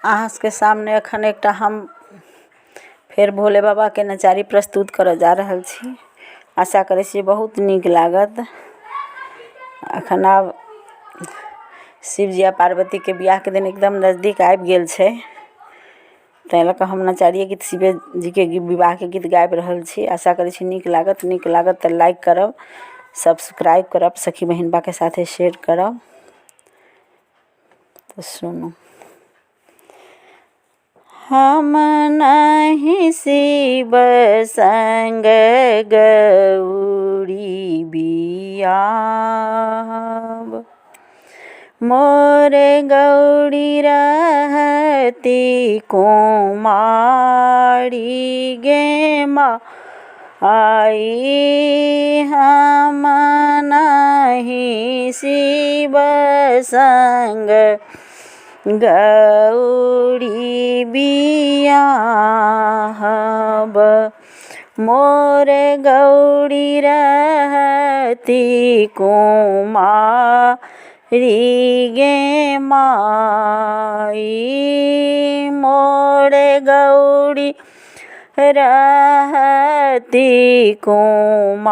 अहाँ के सामने अखन एकटा हम फेर भोले बाबा के नचारी प्रस्तुत करऽ जा रहल छी। आशा करै छी बहुत नीक लागत। अखन आब शिवजी आ पार्वती के बियाह के दिन एकदम नजदीक आबि गेल छै, ताहि लऽ कऽ हम नचारिये गीत शिवजी के विवाह के गीत गाबि रहल छी। आशा करै छी नीक लागत तऽ लाइक करब, सब्सक्राइब करब, सखी बहिनबा के साथे शेयर करब। तो सुनू। हम नहीं शिव संग गौरी बियाहब, मोर गौरी रहती कुमारी गे माई। हम नहीं शिव संग गौरी बियाहब, मोर गौरी रहती कुमारी गे माई। मोर गौरी रहती कुमारी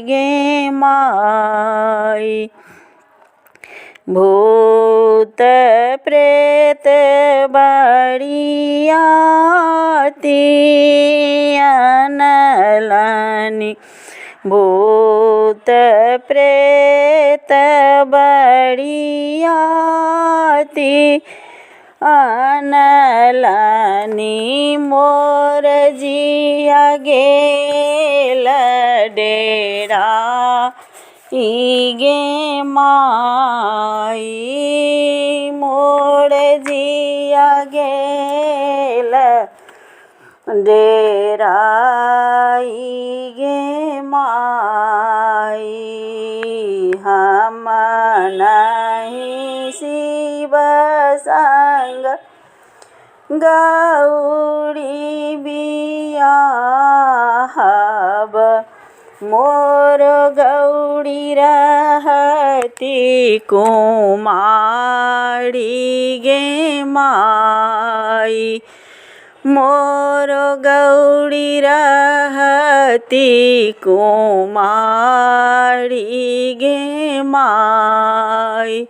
गे माई। भूत प्रेत बरियाती अनलनि, भूत प्रेत बरियाती अनलनि, मोर जिया गेल डेरा गे माई। मोर जिया गेल डेरा गे माई। हम नहीं शिव संग गौरी बियाहब, मोर गौरी रहती कुमारी गे माई। मोर गौरी रहती कुमारी गे माई।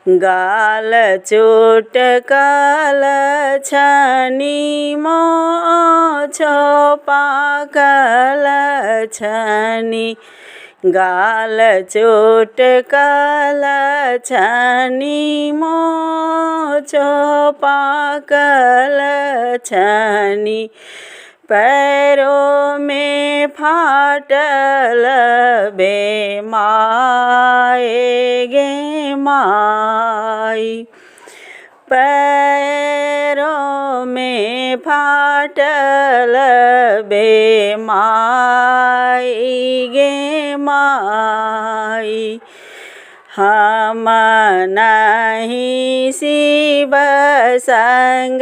गाल चोटकल छनी मोछ पाकल छनी, गाल चोटकल छनी मोछ पाकल छनी, पैरों में फाटल बेमाए गे माई। पैरों में फाटल बेमाई गे माई। हम नहीं शिव संग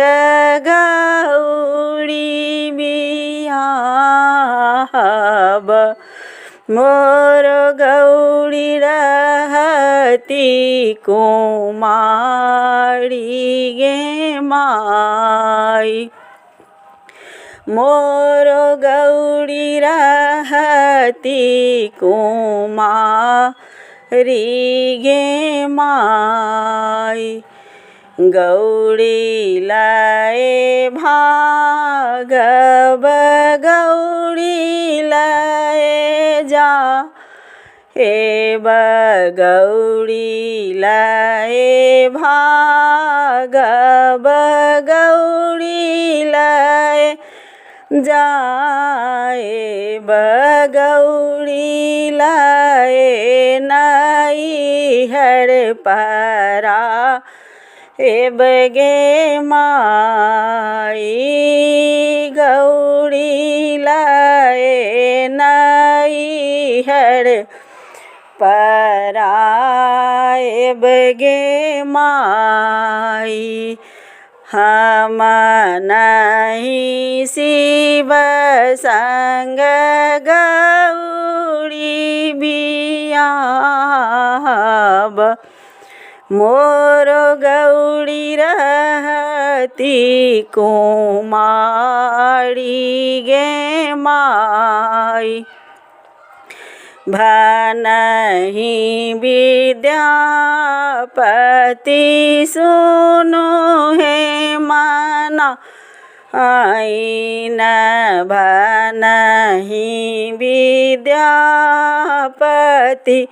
गौरी बियाहब, मोर गौरी रहती कुमारी गे माई। मोर गौरी रहती कुमारी गे माई। गौरी लाए भागब, गौरी लाए जा हे गौरी लाए भागब, गौरी लाए जाए गौरी लाए नैहर परा गे माई। गौरी लाए नैहर पराएब गे माई। हम नहीं शिव संग गौरी बियाहब, मोर गौरी कुमारी गे माई। भनहि विद्यापति सुनो हे मना आइन। भनहि विद्यापति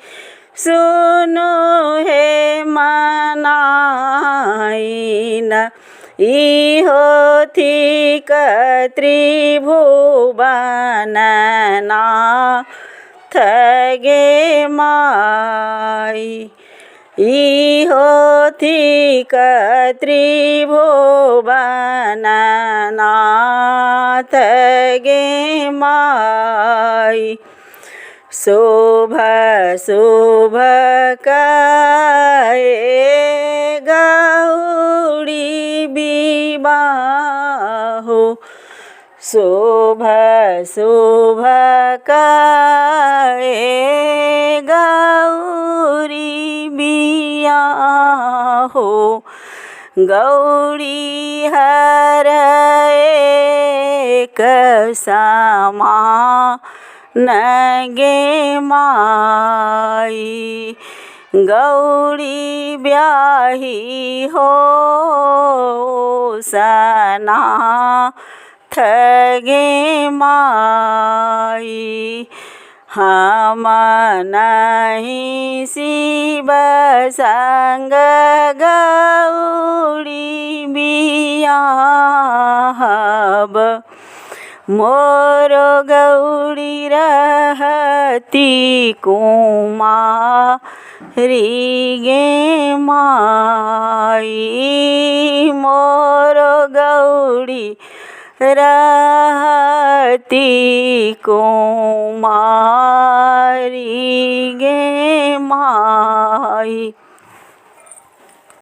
सुनो हे मनाइन। इहो थिक त्रिभुवन नाथ गे माई। इहो थिक त्रिभुवन नाथ गे माई। शुभ शुभ कहे गौरी विवाहो। शुभ शुभ कहे गौरी बियाहो। गौरी हर एक समान गे माई। गौरी ब्याही हो सनाथ गे माई। हम नहीं शिव संग गौरी बियाहब। मोर गौरी रहती कुमारी गे माई। मोर गौरी रहती कुमारी गे माई।